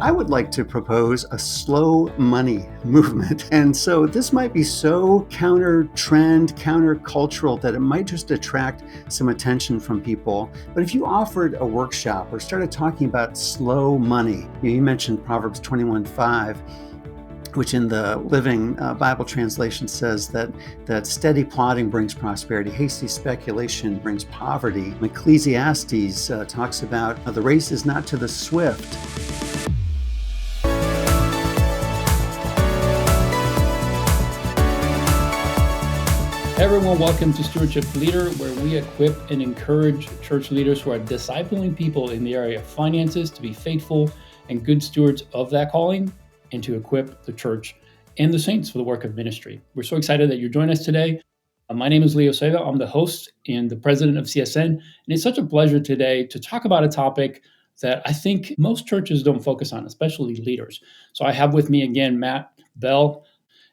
I would like to propose a slow money movement. And so this might be so counter trend, counter-cultural that it might just attract some attention from people. But if you offered a workshop or started talking about slow money, you mentioned Proverbs 21:5, which in the Living Bible translation says that steady plotting brings prosperity, hasty speculation brings poverty. Ecclesiastes talks about the race is not to the swift. Hey everyone, welcome to Stewardship Leader, where we equip and encourage church leaders who are discipling people in the area of finances to be faithful and good stewards of that calling, and to equip the church and the saints for the work of ministry. We're so excited that you're joining us today. My name is Leo Seda. I'm the host and the president of CSN, and it's such a pleasure today to talk about a topic that I think most churches don't focus on, especially leaders. So I have with me again Matt Bell,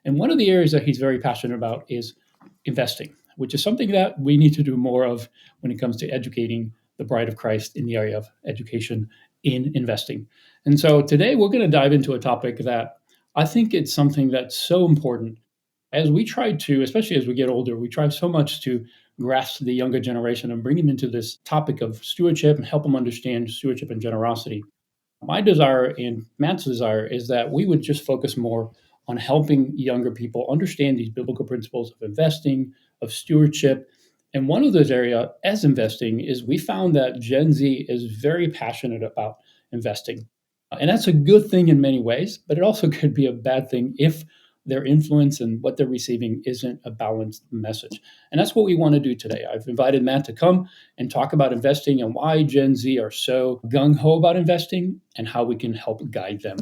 and one of the areas that he's very passionate about is investing, which is something that we need to do more of when it comes to educating the bride of Christ in the area of education in investing. And so today we're going to dive into a topic that I think it's something that's so important as we try to, especially as we get older, we try so much to grasp the younger generation and bring them into this topic of stewardship and help them understand stewardship and generosity. My desire and Matt's desire is that we would just focus more on helping younger people understand these biblical principles of investing, of stewardship. And one of those areas as investing is we found that Gen Z is very passionate about investing. And that's a good thing in many ways, but it also could be a bad thing if their influence and what they're receiving isn't a balanced message. And that's what we want to do today. I've invited Matt to come and talk about investing and why Gen Z are so gung-ho about investing and how we can help guide them,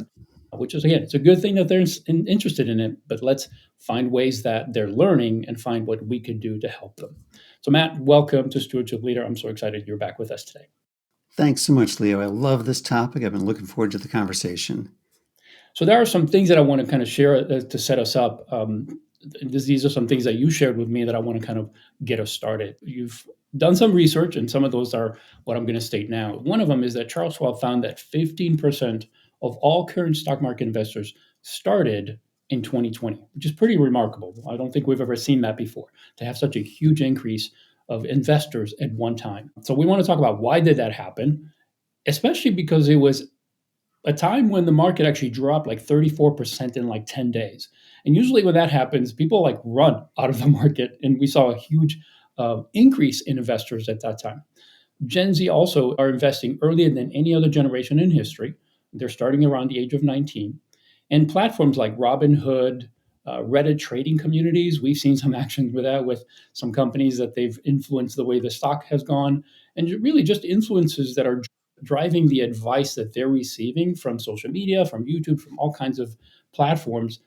which is, again, it's a good thing that they're interested in it, but let's find ways that they're learning and find what we could do to help them. So Matt, welcome to Stewardship Leader. I'm so excited you're back with us today. Thanks so much, Leo. I love this topic. I've been looking forward to the conversation. So there are some things that I want to kind of share to set us up. These are some things that you shared with me that I want to kind of get us started. You've done some research, and some of those are what I'm going to state now. One of them is that Charles Schwab found that 15% of all current stock market investors started in 2020, which is pretty remarkable. I don't think we've ever seen that before, to have such a huge increase of investors at one time. So we want to talk about why did that happen, especially because it was a time when the market actually dropped like 34% in like 10 days. And usually when that happens, people like run out of the market. And we saw a huge increase in investors at that time. Gen Z also are investing earlier than any other generation in history. They're starting around the age of 19. And platforms like Robinhood, Reddit trading communities, we've seen some action with that with some companies that they've influenced the way the stock has gone. And really just influences that are driving the advice that they're receiving from social media, from YouTube, from all kinds of platforms.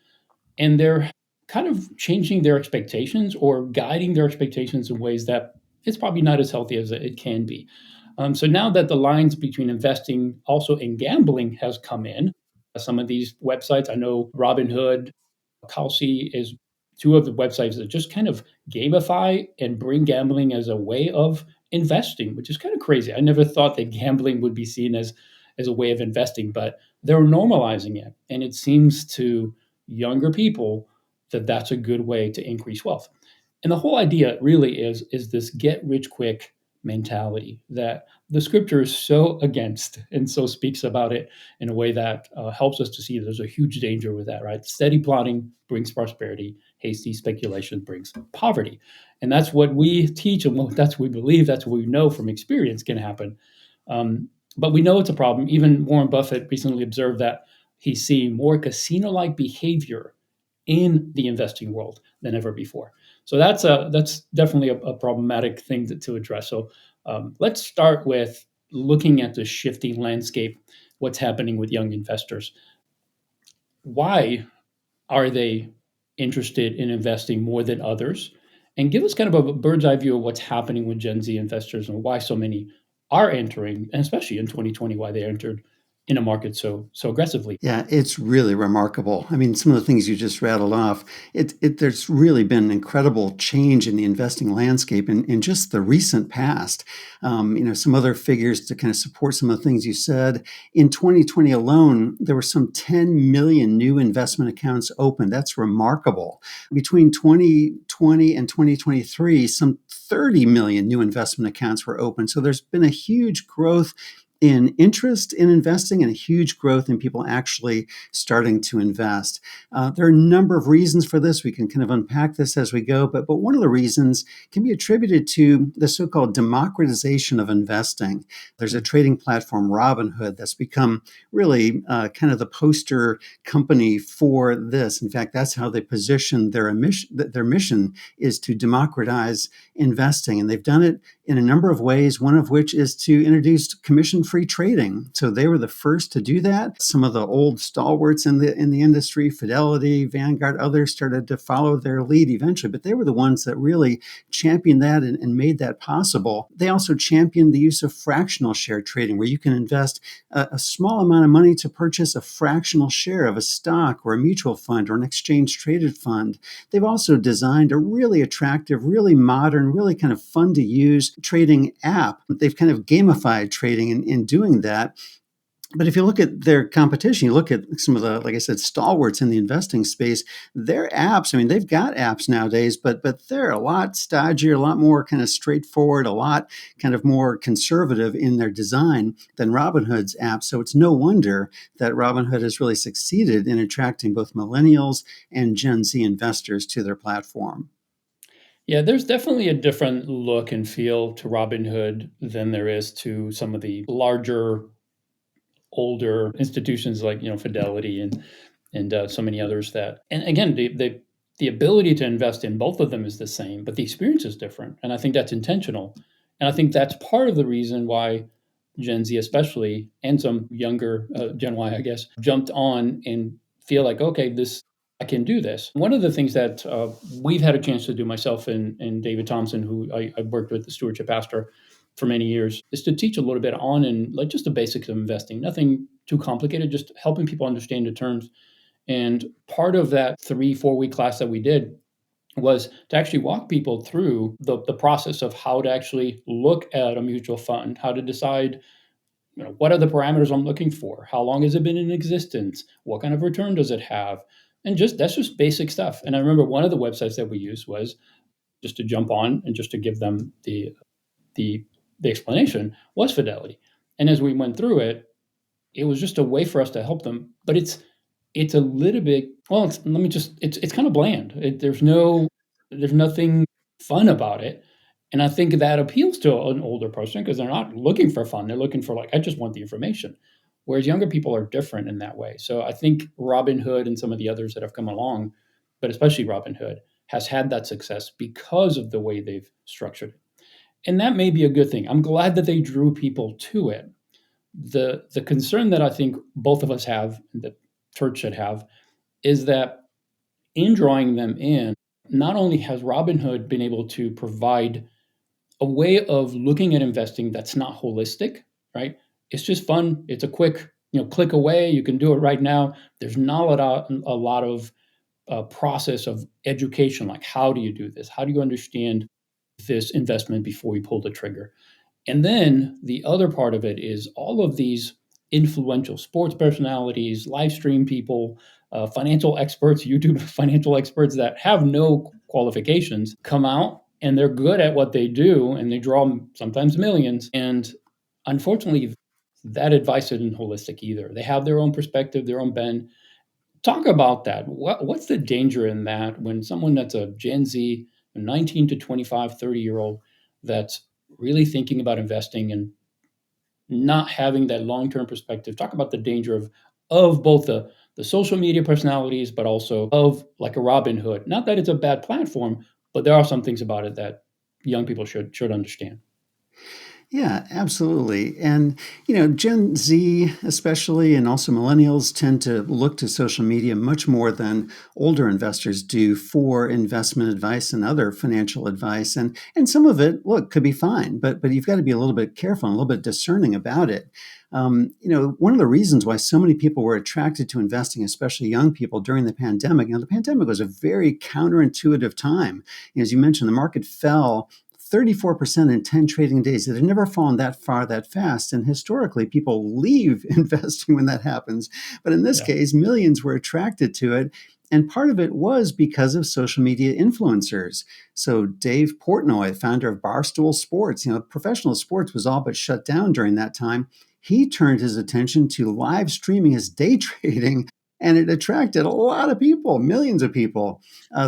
And they're kind of changing their expectations or guiding their expectations in ways that it's probably not as healthy as it can be. So now that the lines between investing also in gambling has come in, some of these websites, I know Robinhood, Kalshi is two of the websites that just kind of gamify and bring gambling as a way of investing, which is kind of crazy. I never thought that gambling would be seen as a way of investing, but they're normalizing it. And it seems to younger people that that's a good way to increase wealth. And the whole idea really is this get rich quick mentality that the scripture is so against and so speaks about it in a way that helps us to see there's a huge danger with that, right? Steady plotting brings prosperity, hasty speculation brings poverty. And that's what we teach and that's what we believe, that's what we know from experience can happen. But we know it's a problem. Even Warren Buffett recently observed that he's seeing more casino-like behavior in the investing world than ever before. So that's definitely a problematic thing to address. So let's start with looking at the shifting landscape, what's happening with young investors. Why are they interested in investing more than others? And give us kind of a bird's eye view of what's happening with Gen Z investors and why so many are entering, and especially in 2020, why they entered in a market so aggressively. Yeah, it's really remarkable. I mean, some of the things you just rattled off, there's really been an incredible change in the investing landscape in just the recent past. Some other figures to kind of support some of the things you said. In 2020 alone, there were some 10 million new investment accounts opened. That's remarkable. Between 2020 and 2023, some 30 million new investment accounts were opened. So there's been a huge growth in interest in investing and a huge growth in people actually starting to invest. There are a number of reasons for this. We can kind of unpack this as we go, but one of the reasons can be attributed to the so-called democratization of investing. There's a trading platform, Robinhood, that's become really kind of the poster company for this. In fact, that's how they position their mission. Their mission is to democratize investing, and they've done it in a number of ways, one of which is to introduce commission-free trading. So they were the first to do that. Some of the old stalwarts in the industry, Fidelity, Vanguard, others started to follow their lead eventually, but they were the ones that really championed that and made that possible. They also championed the use of fractional share trading, where you can invest a small amount of money to purchase a fractional share of a stock or a mutual fund or an exchange-traded fund. They've also designed a really attractive, really modern, really kind of fun to use trading app. They've kind of gamified trading in doing that. But if you look at their competition, you look at some of the, like I said, stalwarts in the investing space, their apps, I mean, they've got apps nowadays, but they're a lot stodgier, a lot more kind of straightforward, a lot kind of more conservative in their design than Robinhood's app. So it's no wonder that Robinhood has really succeeded in attracting both millennials and Gen Z investors to their platform. Yeah, there's definitely a different look and feel to Robinhood than there is to some of the larger, older institutions like Fidelity and so many others. That, and again, the ability to invest in both of them is the same, but the experience is different, and I think that's intentional, and I think that's part of the reason why Gen Z, especially, and some younger Gen Y, I guess, jumped on and feel like, okay, this I can do this. One of the things that we've had a chance to do, myself and David Thompson, who I worked with, the Stewardship pastor, for many years, is to teach a little bit on and like just the basics of investing. Nothing too complicated, just helping people understand the terms. And part of that 3-4 week class that we did was to actually walk people through the process of how to actually look at a mutual fund, how to decide, what are the parameters I'm looking for? How long has it been in existence? What kind of return does it have? And just that's just basic stuff. And I remember one of the websites that we used was just to jump on and just to give them the the explanation was Fidelity. And as we went through it, it was just a way for us to help them. But it's a little bit, well, let me just, it's kind of bland. There's nothing fun about it. And I think that appeals to an older person because they're not looking for fun. They're looking for, like, I just want the information. Whereas younger people are different in that way. So I think Robinhood and some of the others that have come along, but especially Robinhood, has had that success because of the way they've structured it. And that may be a good thing. I'm glad that they drew people to it. The concern that I think both of us have, that church should have, is that in drawing them in, not only has Robinhood been able to provide a way of looking at investing that's not holistic, right? It's just fun. It's a quick, click away. You can do it right now. There's not a lot of process of education, like how do you do this? How do you understand this investment before you pull the trigger? And then the other part of it is all of these influential sports personalities, live stream people, financial experts, YouTube financial experts that have no qualifications come out and they're good at what they do and they draw sometimes millions. And unfortunately, that advice isn't holistic either. They have their own perspective, their own bend. Talk about that. What's the danger in that when someone that's a Gen Z, a 19 to 25, 30-year-old that's really thinking about investing and not having that long-term perspective? Talk about the danger of both the social media personalities, but also of like a Robinhood. Not that it's a bad platform, but there are some things about it that young people should understand. Yeah, absolutely. And, Gen Z, especially, and also millennials tend to look to social media much more than older investors do for investment advice and other financial advice. And some of it, look, could be fine, but you've got to be a little bit careful and a little bit discerning about it. One of the reasons why so many people were attracted to investing, especially young people during the pandemic, the pandemic was a very counterintuitive time. As you mentioned, the market fell 34% in 10 trading days. It had never fallen that far that fast. And historically, people leave investing when that happens. But in this Yeah. case, millions were attracted to it. And part of it was because of social media influencers. So Dave Portnoy, founder of Barstool Sports, professional sports was all but shut down during that time. He turned his attention to live streaming his day trading, and it attracted a lot of people, millions of people.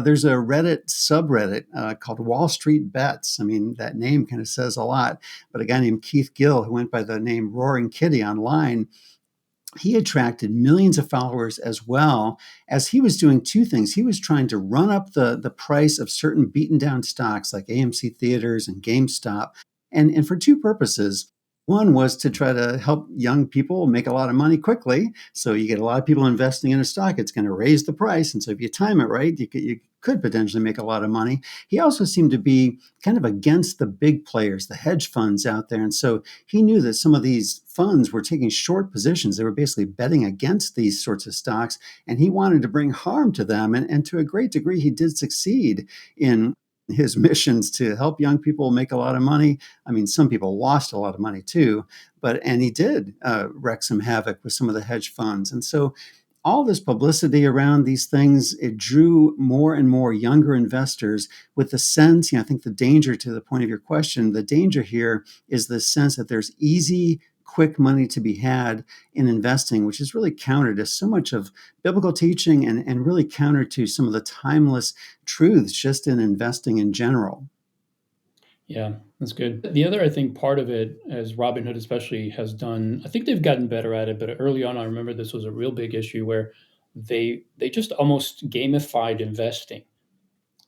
There's a Reddit subreddit called Wall Street Bets. I mean, that name kind of says a lot. But a guy named Keith Gill, who went by the name Roaring Kitty online, he attracted millions of followers as well as he was doing two things. He was trying to run up the price of certain beaten down stocks like AMC Theaters and GameStop, and for two purposes. One was to try to help young people make a lot of money quickly. So you get a lot of people investing in a stock, it's going to raise the price. And so if you time it right, you could potentially make a lot of money. He also seemed to be kind of against the big players, the hedge funds out there. And so he knew that some of these funds were taking short positions. They were basically betting against these sorts of stocks, and he wanted to bring harm to them. And to a great degree, he did succeed in his missions to help young people make a lot of money. I mean, some people lost a lot of money too, and he did wreak some havoc with some of the hedge funds. And so all this publicity around these things, it drew more and more younger investors with the sense, I think the danger, to the point of your question, the danger here is the sense that there's easy, quick money to be had in investing, which is really counter to so much of biblical teaching, and really counter to some of the timeless truths just in investing in general. Yeah, that's good. The other, I think, part of it, as Robinhood especially has done, I think they've gotten better at it, but early on, I remember this was a real big issue where they just almost gamified investing.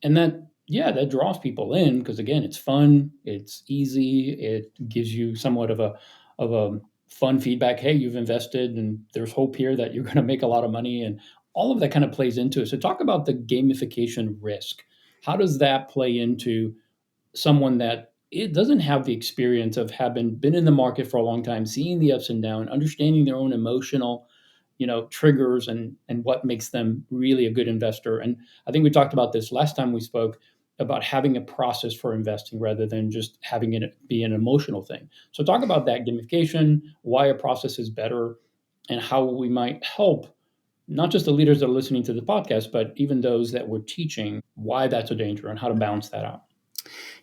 And that, yeah, that draws people in because again, it's fun, it's easy, it gives you somewhat of a fun feedback. Hey, you've invested, and there's hope here that you're going to make a lot of money, and all of that kind of plays into it. So, talk about the gamification risk. How does that play into someone that it doesn't have the experience of having been in the market for a long time, seeing the ups and downs, understanding their own emotional, triggers and what makes them really a good investor. And I think we talked about this last time we spoke about having a process for investing rather than just having it be an emotional thing. So talk about that gamification, why a process is better, and how we might help not just the leaders that are listening to the podcast, but even those that we're teaching why that's a danger and how to balance that out.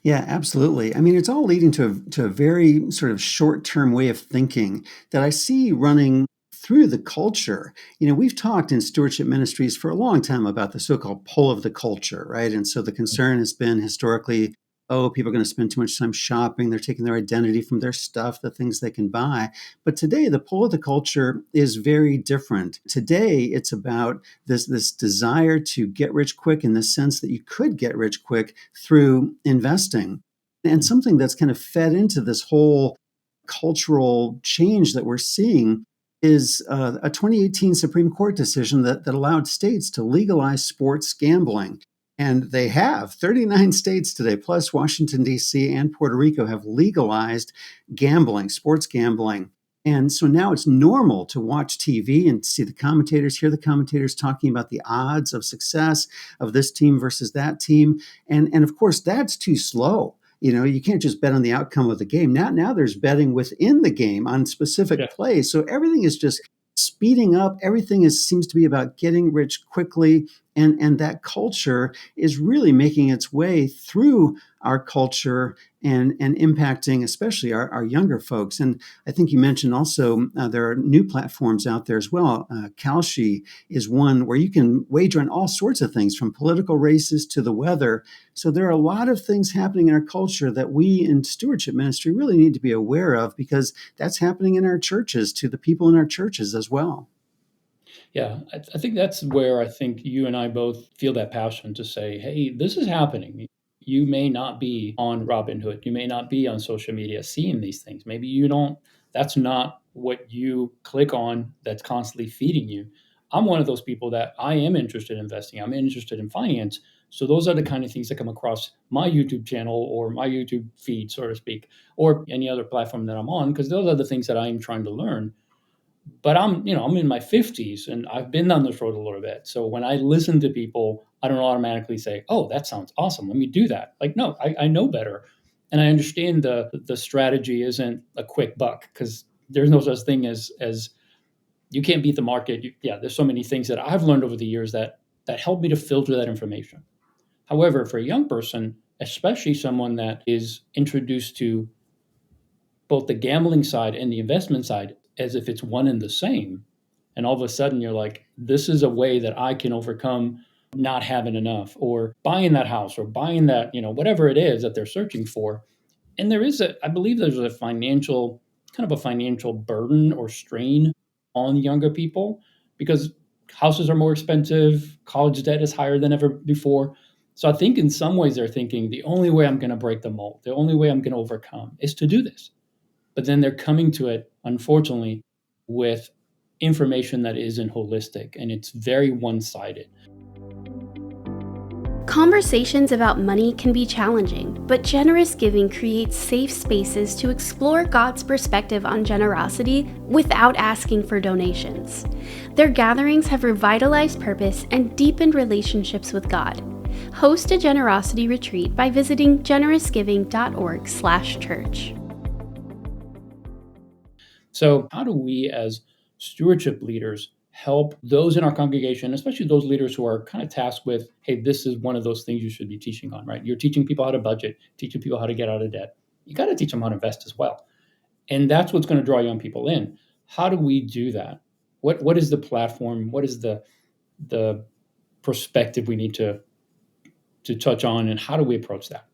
Yeah, absolutely. I mean, it's all leading to a very sort of short term way of thinking that I see running through the culture. We've talked in stewardship ministries for a long time about the so called pull of the culture, right? And so the concern has been historically, oh, people are going to spend too much time shopping. They're taking their identity from their stuff, the things they can buy. But today, the pull of the culture is very different. Today, it's about this desire to get rich quick, in the sense that you could get rich quick through investing. And something that's kind of fed into this whole cultural change that we're seeing is a 2018 Supreme Court decision that allowed states to legalize sports gambling. And they have 39 states today, plus Washington, D.C. and Puerto Rico, have legalized gambling, sports gambling. And so now it's normal to watch TV and see the commentators, hear the commentators talking about the odds of success of this team versus that team. And of course, that's too slow. You can't just bet on the outcome of the game. Now there's betting within the game on Yeah. specific plays. So everything is just speeding up. Everything seems to be about getting rich quickly. And that culture is really making its way through our culture, and impacting especially our younger folks. And I think you mentioned also there are new platforms out there as well. Kalshi is one where you can wager on all sorts of things, from political races to the weather. So there are a lot of things happening in our culture that we in stewardship ministry really need to be aware of, because that's happening in our churches, to the people in our churches as well. Yeah, I think that's where I think you and I both feel that passion to say, hey, this is happening. You may not be on Robinhood. You may not be on social media seeing these things. Maybe you don't, that's not what you click on that's constantly feeding you. I'm one of those people that I am interested in investing. I'm interested in finance. So those are the kind of things that come across my YouTube channel or my YouTube feed, so to speak, or any other platform that I'm on, because those are the things that I am trying to learn. But I'm in my 50s and I've been down this road a little bit. So when I listen to people, I don't automatically say, "Oh, that sounds awesome. Let me do that." Like, no, I know better. And I understand the strategy isn't a quick buck, because there's no such thing as you can't beat the market. Yeah, there's so many things that I've learned over the years that help me to filter that information. However, for a young person, especially someone that is introduced to both the gambling side and the investment side as if it's one and the same, and all of a sudden you're like, this is a way that I can overcome not having enough, or buying that house, or buying that, whatever it is that they're searching for. And I believe there's a financial, kind of a financial burden or strain on younger people, because houses are more expensive, college debt is higher than ever before. So I think in some ways they're thinking the only way I'm going to break the mold, the only way I'm going to overcome is to do this. But then they're coming to it, unfortunately, with information that isn't holistic, and it's very one sided. Conversations about money can be challenging, but generous giving creates safe spaces to explore God's perspective on generosity without asking for donations. Their gatherings have revitalized purpose and deepened relationships with God. Host a generosity retreat by visiting generousgiving.org/church. So, how do we as stewardship leaders help those in our congregation, especially those leaders who are kind of tasked with, hey, this is one of those things you should be teaching on, right? You're teaching people how to budget, teaching people how to get out of debt. You got to teach them how to invest as well. And that's what's going to draw young people in. How do we do that? What is the platform? What is the perspective we need to touch on, and how do we approach that?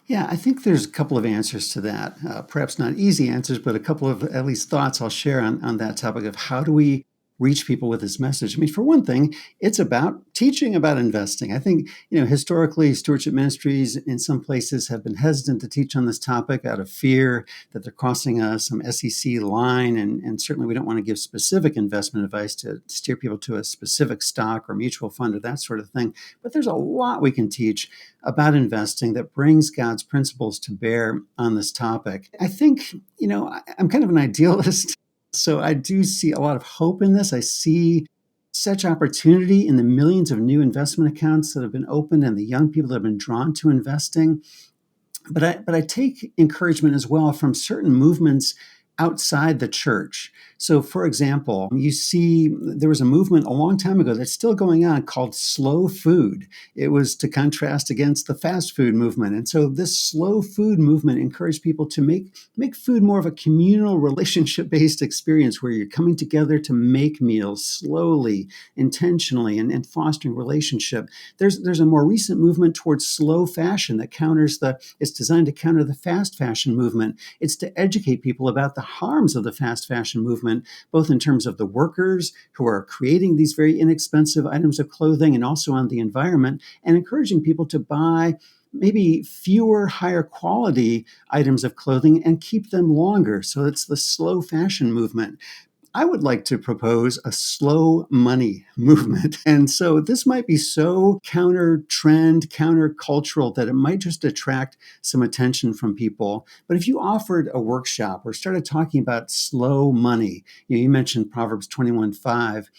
Yeah, I think there's a couple of answers to that. Perhaps not easy answers, but a couple of at least thoughts I'll share on that topic of how do we reach people with this message. I mean, for one thing, it's about teaching about investing. I think, historically, stewardship ministries in some places have been hesitant to teach on this topic out of fear that they're crossing some SEC line. And certainly we don't want to give specific investment advice to steer people to a specific stock or mutual fund or that sort of thing. But there's a lot we can teach about investing that brings God's principles to bear on this topic. I think, I'm kind of an idealist, so I do see a lot of hope in this. I see such opportunity in the millions of new investment accounts that have been opened and the young people that have been drawn to investing. But I take encouragement as well from certain movements outside the church. So, for example, you see there was a movement a long time ago that's still going on called slow food. It was to contrast against the fast food movement. And so this slow food movement encouraged people to make food more of a communal relationship-based experience where you're coming together to make meals slowly, intentionally, and fostering relationship. There's a more recent movement towards slow fashion that it's designed to counter the fast fashion movement. It's to educate people about the harms of the fast fashion movement, both in terms of the workers who are creating these very inexpensive items of clothing and also on the environment, and encouraging people to buy maybe fewer, higher quality items of clothing and keep them longer. So it's the slow fashion movement. I would like to propose a slow money movement. And so this might be so counter trend, counter cultural that it might just attract some attention from people. But if you offered a workshop or started talking about slow money, you mentioned Proverbs 21:5,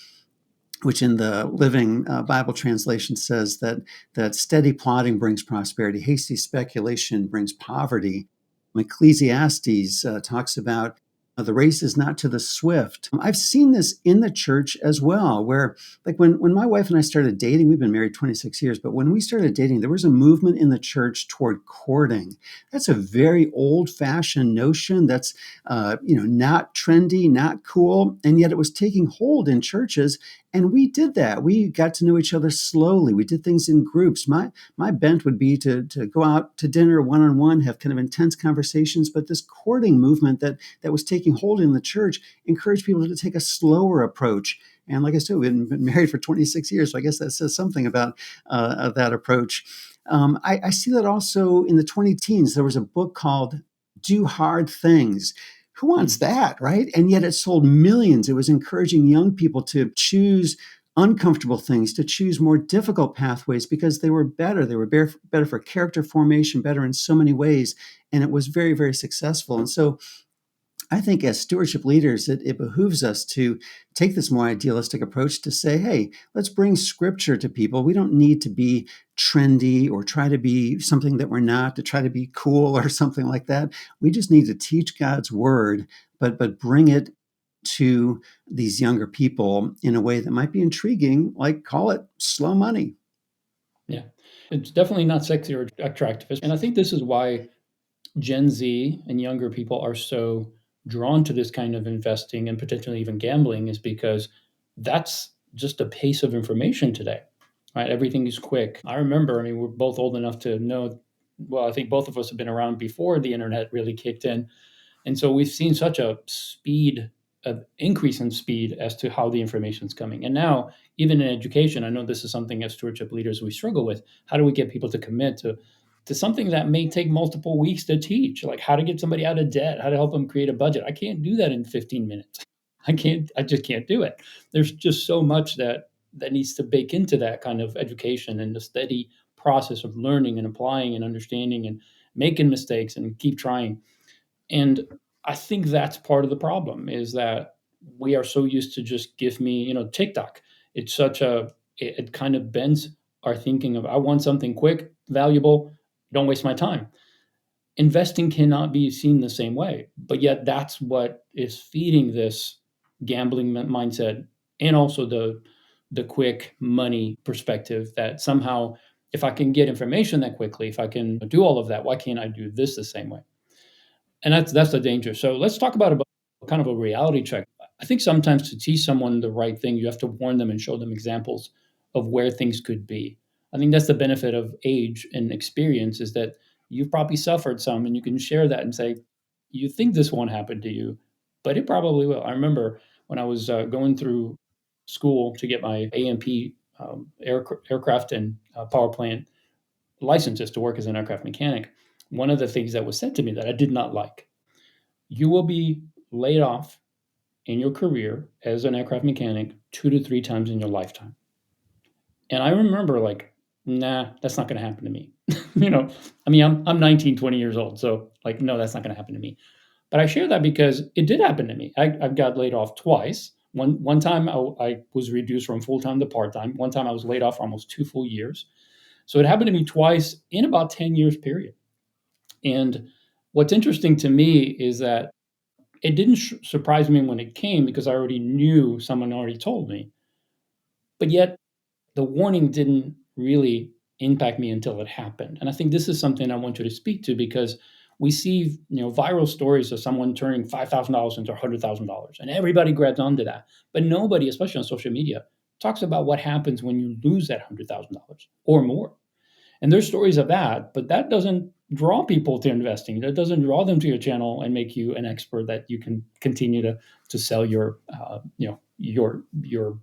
which in the Living Bible translation says that steady plotting brings prosperity, hasty speculation brings poverty. Ecclesiastes talks about the race is not to the swift. I've seen this in the church as well, where like when my wife and I started dating, we've been married 26 years, but when we started dating, there was a movement in the church toward courting. That's a very old-fashioned notion that's not trendy, not cool, and yet it was taking hold in churches. And we did that. We got to know each other slowly. We did things in groups. My bent would be to go out to dinner one-on-one, have kind of intense conversations. But this courting movement that was taking hold in the church encouraged people to take a slower approach. And like I said, we've been married for 26 years. So I guess that says something about that approach. I see that also in the 20 teens. There was a book called Do Hard Things. Who wants that, right? And yet it sold millions. It was encouraging young people to choose uncomfortable things, to choose more difficult pathways because they were better. They were better for character formation, better in so many ways. And it was very, very successful. And so I think as stewardship leaders, it behooves us to take this more idealistic approach to say, hey, let's bring scripture to people. We don't need to be trendy or try to be something that we're not, to try to be cool or something like that. We just need to teach God's word, but bring it to these younger people in a way that might be intriguing, like call it slow money. Yeah. It's definitely not sexy or attractive. And I think this is why Gen Z and younger people are so drawn to this kind of investing and potentially even gambling, is because that's just the pace of information today, right? Everything is quick. I remember, I mean, we're both old enough to know, well, I think both of us have been around before the internet really kicked in. And so we've seen such a speed, an increase in speed as to how the information is coming. And now, even in education, I know this is something as stewardship leaders we struggle with. How do we get people to commit to something that may take multiple weeks to teach, like how to get somebody out of debt, how to help them create a budget? I can't do that in 15 minutes. I just can't do it. There's just so much that needs to bake into that kind of education, and the steady process of learning and applying and understanding and making mistakes and keep trying. And I think that's part of the problem, is that we are so used to just give me, TikTok. It's such it kind of bends our thinking of, I want something quick, valuable, don't waste my time. Investing cannot be seen the same way, but yet that's what is feeding this gambling mindset, and also the quick money perspective, that somehow if I can get information that quickly, if I can do all of that, why can't I do this the same way? And that's the danger. So let's talk about kind of a reality check. I think sometimes to teach someone the right thing, you have to warn them and show them examples of where things could be. I think that's the benefit of age and experience, is that you've probably suffered some, and you can share that and say, you think this won't happen to you, but it probably will. I remember when I was going through school to get my A&P, aircraft and power plant licenses to work as an aircraft mechanic, one of the things that was said to me that I did not like: you will be laid off in your career as an aircraft mechanic 2 to 3 times in your lifetime. And I remember, like, nah, that's not going to happen to me. I mean, I'm 19, 20 years old. So, like, no, that's not going to happen to me. But I share that because it did happen to me. I've got laid off twice. One time I was reduced from full time to part time. One time I was laid off for almost 2 full years. So it happened to me twice in about 10 years period. And what's interesting to me is that it didn't surprise me when it came, because I already knew, someone already told me. But yet the warning didn't really impact me until it happened. And I think this is something I want you to speak to, because we see, viral stories of someone turning $5,000 into $100,000, and everybody grabs onto that. But nobody, especially on social media, talks about what happens when you lose that $100,000 or more. And there's stories of that, but that doesn't draw people to investing. That doesn't draw them to your channel and make you an expert that you can continue to sell your your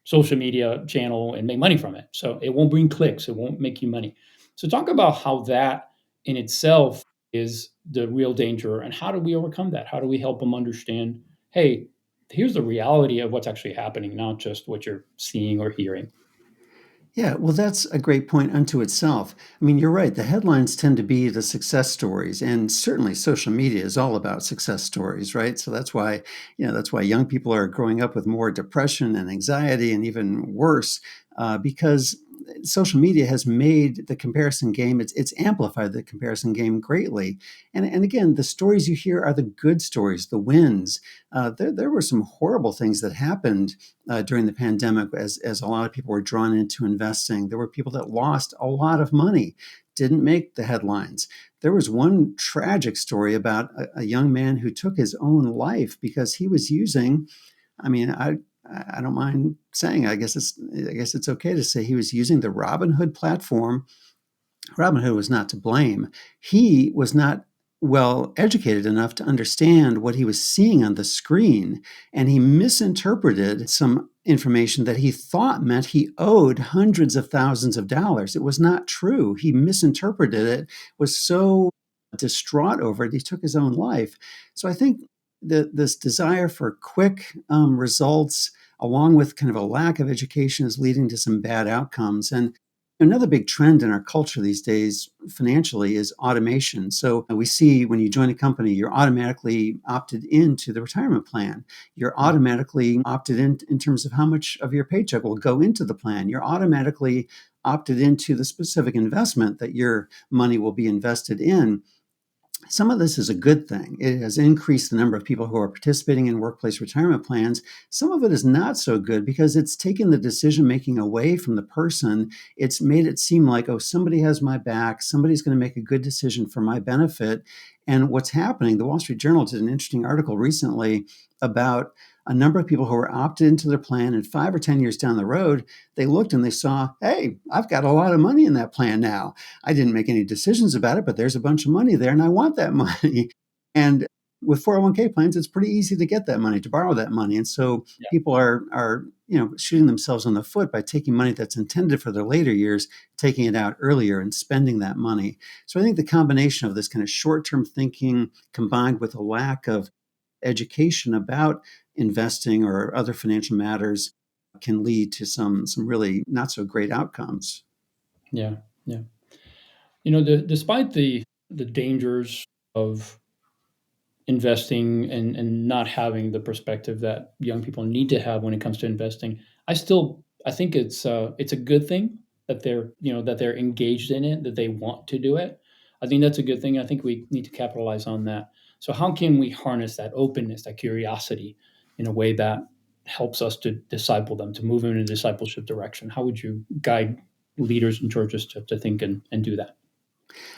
social media channel and make money from it. So it won't bring clicks. It won't make you money. So talk about how that in itself is the real danger, and how do we overcome that? How do we help them understand, hey, here's the reality of what's actually happening, not just what you're seeing or hearing. Yeah, well, that's a great point unto itself. I mean, you're right. The headlines tend to be the success stories, and certainly social media is all about success stories, right? So that's why young people are growing up with more depression and anxiety, and even worse, because social media has made the comparison game. It's amplified the comparison game greatly. And again, the stories you hear are the good stories, the wins. There were some horrible things that happened during the pandemic, as a lot of people were drawn into investing. There were people that lost a lot of money, didn't make the headlines. There was one tragic story about a young man who took his own life because he was using, I mean, I don't mind saying, I guess it's okay to say, he was using the Robinhood platform. Robinhood was not to blame. He was not well educated enough to understand what he was seeing on the screen, and he misinterpreted some information that he thought meant he owed hundreds of thousands of dollars. It was not true. He misinterpreted it, was so distraught over it, he took his own life. So I think that this desire for quick results, along with kind of a lack of education, is leading to some bad outcomes. And another big trend in our culture these days, financially, is automation. So we see when you join a company, you're automatically opted into the retirement plan. You're automatically opted in terms of how much of your paycheck will go into the plan. You're automatically opted into the specific investment that your money will be invested in. Some of this is a good thing. It has increased the number of people who are participating in workplace retirement plans. Some of it is not so good because it's taken the decision making away from the person. It's made it seem like, oh, somebody has my back. Somebody's going to make a good decision for my benefit. And what's happening, the Wall Street Journal did an interesting article recently about a number of people who were opted into their plan, and 5 or 10 years down the road, they looked and they saw, hey, I've got a lot of money in that plan now. I didn't make any decisions about it, but there's a bunch of money there and I want that money. And with 401k plans, it's pretty easy to get that money, to borrow that money. And so Yeah. people are shooting themselves in the foot by taking money that's intended for their later years, taking it out earlier and spending that money. So I think the combination of this kind of short-term thinking combined with a lack of education about investing or other financial matters can lead to some really not so great outcomes. Yeah. Yeah. Despite the dangers of investing and not having the perspective that young people need to have when it comes to investing, I think it's a good thing that they're engaged in it, that they want to do it. I think that's a good thing. I think we need to capitalize on that. So how can we harness that openness, that curiosity, in a way that helps us to disciple them, to move in a discipleship direction? How would you guide leaders and churches to think and do that?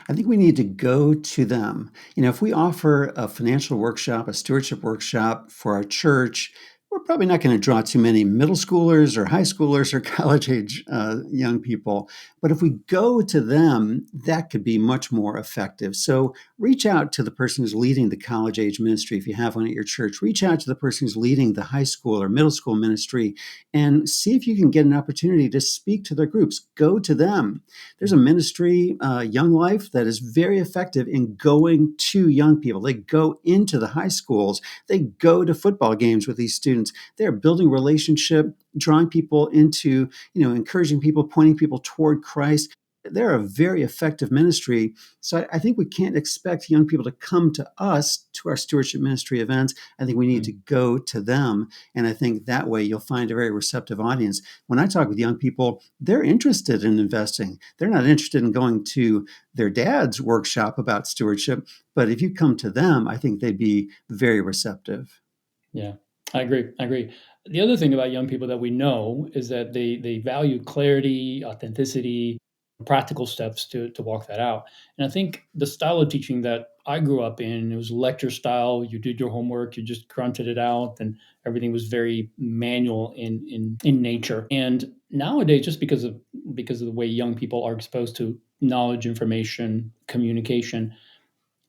I think we need to go to them. If we offer a financial workshop, a stewardship workshop for our church, we're probably not going to draw too many middle schoolers or high schoolers or college age young people. But if we go to them, that could be much more effective. So reach out to the person who's leading the college age ministry. If you have one at your church, reach out to the person who's leading the high school or middle school ministry and see if you can get an opportunity to speak to their groups. Go to them. There's a ministry, Young Life, that is very effective in going to young people. They go into the high schools. They go to football games with these students. They're building relationship, drawing people into, encouraging people, pointing people toward Christ. They're a very effective ministry. So I think we can't expect young people to come to us, to our stewardship ministry events. I think we need to go to them. And I think that way you'll find a very receptive audience. When I talk with young people, they're interested in investing. They're not interested in going to their dad's workshop about stewardship. But if you come to them, I think they'd be very receptive. Yeah, I agree. I agree. The other thing about young people that we know is that they value clarity, authenticity, practical steps to walk that out. And I think the style of teaching that I grew up in, it was lecture style. You did your homework, you just grunted it out, and everything was very manual in nature. And nowadays, just because of the way young people are exposed to knowledge, information, communication,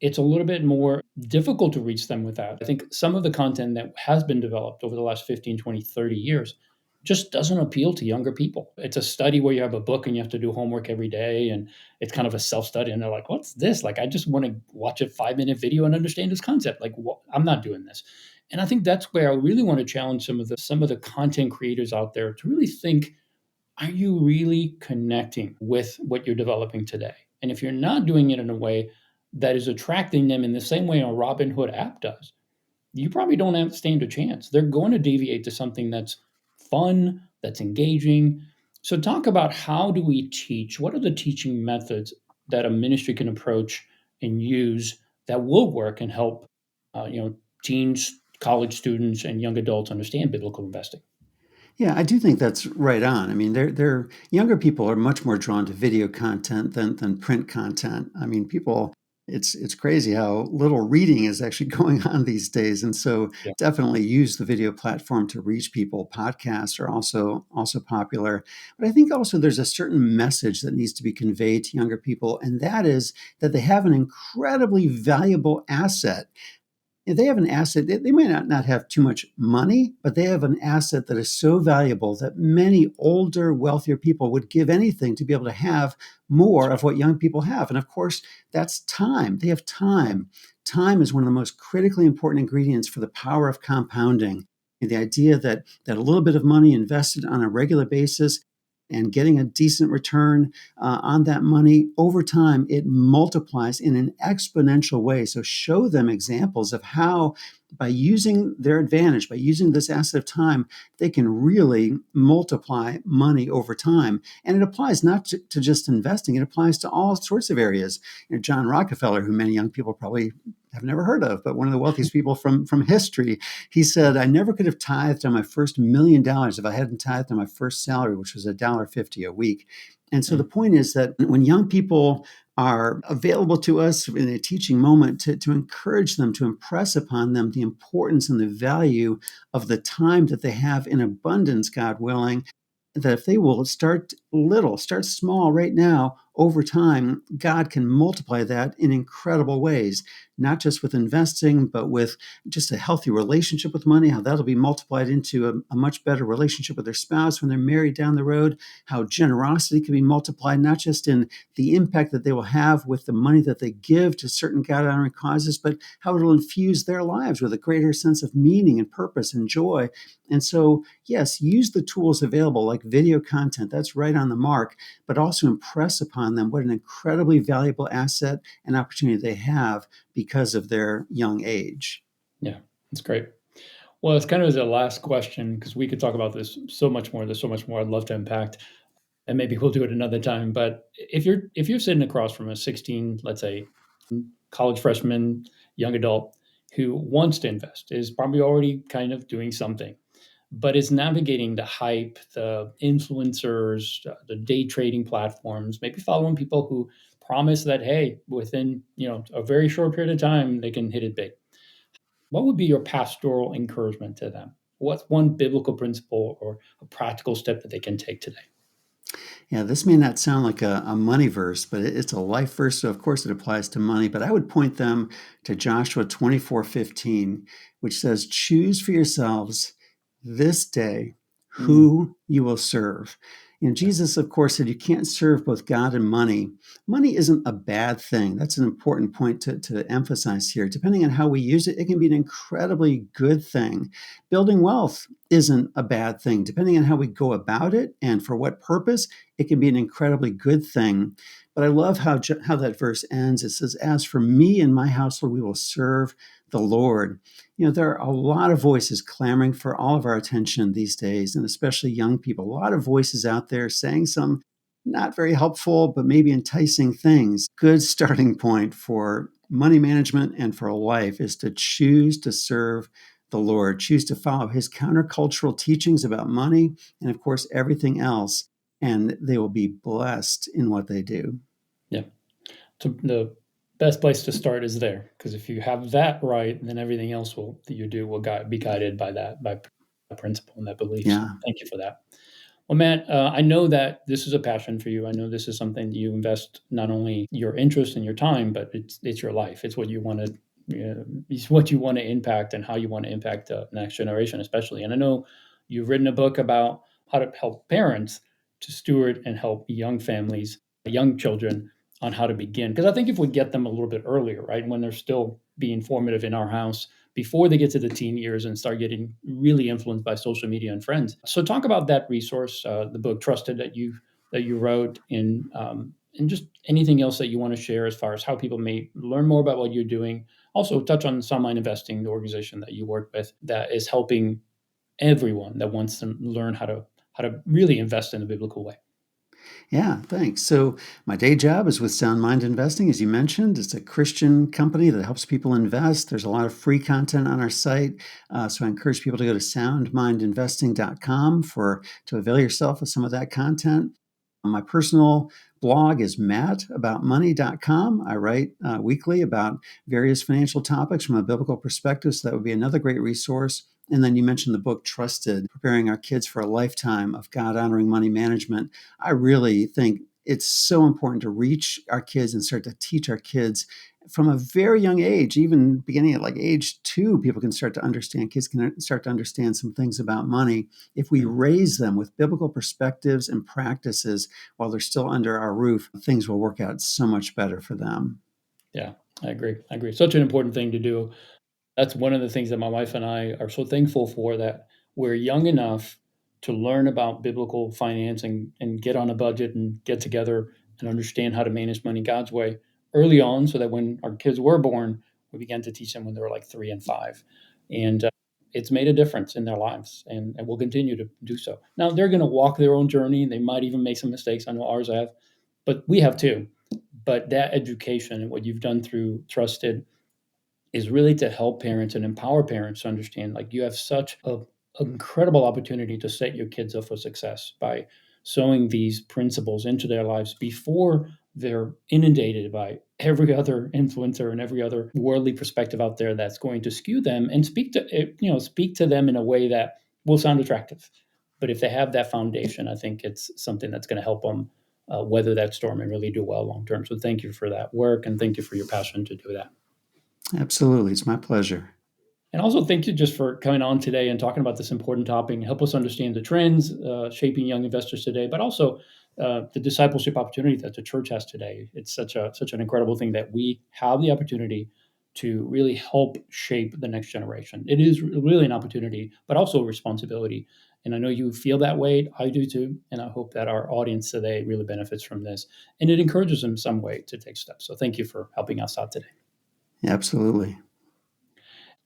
it's a little bit more difficult to reach them with that. I think some of the content that has been developed over the last 15, 20, 30 years just doesn't appeal to younger people. It's a study where you have a book and you have to do homework every day, and it's kind of a self-study, and they're like, what's this? Like, I just want to watch a 5-minute video and understand this concept. Like, I'm not doing this. And I think that's where I really want to challenge some of the content creators out there to really think, are you really connecting with what you're developing today? And if you're not doing it in a way that is attracting them in the same way a Robinhood app does, you probably don't have stand a chance. They're going to deviate to something that's fun, that's engaging. So talk about, how do we teach? What are the teaching methods that a ministry can approach and use that will work and help teens, college students, and young adults understand biblical investing? Yeah, I do think that's right on. I mean, they're younger people are much more drawn to video content than print content. I mean, people, it's crazy how little reading is actually going on these days, and so Yeah. definitely use the video platform to reach people. Podcasts are also popular, but I think also there's a certain message that needs to be conveyed to younger people, and that is that they have an incredibly valuable asset they have an asset. They may not have too much money, but they have an asset that is so valuable that many older, wealthier people would give anything to be able to have more of what young people have. And of course, that's time. They have time. Time is one of the most critically important ingredients for the power of compounding. And the idea that a little bit of money invested on a regular basis and getting a decent return on that money over time, it multiplies in an exponential way. So show them examples of how, by using their advantage, by using this asset of time, they can really multiply money over time. And it applies not to just investing, it applies to all sorts of areas. John Rockefeller, who many young people probably have never heard of, but one of the wealthiest people from history, he said, I never could have tithed on my first $1 million if I hadn't tithed on my first salary, which was $1.50 a week. And so the point is that when young people are available to us in a teaching moment, to encourage them, to impress upon them the importance and the value of the time that they have in abundance, God willing, that if they will start little, start small right now, over time, God can multiply that in incredible ways, not just with investing, but with just a healthy relationship with money, how that'll be multiplied into a much better relationship with their spouse when they're married down the road, how generosity can be multiplied, not just in the impact that they will have with the money that they give to certain God-honoring causes, but how it'll infuse their lives with a greater sense of meaning and purpose and joy. And so, yes, use the tools available like video content, that's right on the mark, but also impress upon them what an incredibly valuable asset and opportunity they have because of their young age. Yeah, that's great. Well, it's kind of as a last question, because we could talk about this so much more. There's so much more I'd love to impact, and maybe we'll do it another time. But if you're sitting across from a 16, let's say, college freshman, young adult who wants to invest, is probably already kind of doing something, but is navigating the hype, the influencers, the day trading platforms, maybe following people who promise that, hey, within a very short period of time they can hit it big. What would be your pastoral encouragement to them? What's one biblical principle or a practical step that they can take today? Yeah, this may not sound like a money verse, but it's a life verse. So, of course, it applies to money. But I would point them to Joshua 24:15, which says, choose for yourselves this day Mm, who you will serve. yeah, Jesus, of course, said you can't serve both God and money. Money isn't a bad thing. That's an important point to emphasize here. Depending on how we use it, it can be an incredibly good thing. Building wealth isn't a bad thing. Depending on how we go about it and for what purpose, it can be an incredibly good thing. But I love how that verse ends. It says, as for me and my household, we will serve the Lord. There are a lot of voices clamoring for all of our attention these days, and especially young people. A lot of voices out there saying some not very helpful, but maybe enticing things. Good starting point for money management and for life is to choose to serve the Lord, choose to follow his countercultural teachings about money and, of course, everything else, and they will be blessed in what they do. yeah. So the best place to start is there, because if you have that right, then everything else that you do will be guided by that principle and that belief. So Yeah. thank you for that. Well, Matt, I know that this is a passion for you. I know this is something that you invest not only your interest and your time, but it's your life. It's what you want to it's what you want to impact and how you want to impact the next generation, especially. And I know you've written a book about how to help parents to steward and help young families, young children, on how to begin. Because I think if we get them a little bit earlier, right, when they're still being formative in our house, before they get to the teen years and start getting really influenced by social media and friends. So talk about that resource, the book Trusted that you wrote, and just anything else that you want to share as far as how people may learn more about what you're doing. Also touch on Sunline Investing, the organization that you work with that is helping everyone that wants to learn how to really invest in a biblical way. Yeah, thanks. So, my day job is with Sound Mind Investing, as you mentioned. It's a Christian company that helps people invest. There's a lot of free content on our site. So, I encourage people to go to soundmindinvesting.com to avail yourself of some of that content. My personal blog is mattaboutmoney.com. I write weekly about various financial topics from a biblical perspective, so that would be another great resource. And then you mentioned the book Trusted, preparing our kids for a lifetime of God honoring money management. I really think it's so important to reach our kids and start to teach our kids from a very young age, even beginning at like age 2, kids can start to understand some things about money. If we raise them with biblical perspectives and practices while they're still under our roof, things will work out so much better for them. Yeah, I agree. Such an important thing to do. That's one of the things that my wife and I are so thankful for, that we're young enough to learn about biblical finance and get on a budget and get together and understand how to manage money God's way early on, so that when our kids were born, we began to teach them when they were like 3 and 5. And it's made a difference in their lives, and we'll continue to do so. Now, they're going to walk their own journey. They might even make some mistakes. I know ours have, but we have too. But that education and what you've done through Trusted is really to help parents and empower parents to understand, like, you have such an incredible opportunity to set your kids up for success by sowing these principles into their lives before they're inundated by every other influencer and every other worldly perspective out there that's going to skew them and speak to them in a way that will sound attractive. But if they have that foundation, I think it's something that's going to help them weather that storm and really do well long term. So thank you for that work, and thank you for your passion to do that. Absolutely. It's my pleasure. And also thank you just for coming on today and talking about this important topic and help us understand the trends shaping young investors today, but also the discipleship opportunity that the church has today. It's such an incredible thing that we have the opportunity to really help shape the next generation. It is really an opportunity, but also a responsibility. And I know you feel that way. I do too. And I hope that our audience today really benefits from this, and it encourages them some way to take steps. So thank you for helping us out today. Absolutely.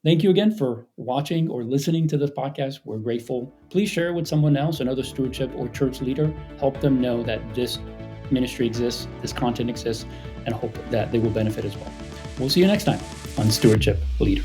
Thank you again for watching or listening to this podcast. We're grateful. Please share it with someone else, another stewardship or church leader. Help them know that this ministry exists, this content exists, and hope that they will benefit as well. We'll see you next time on Stewardship Leader.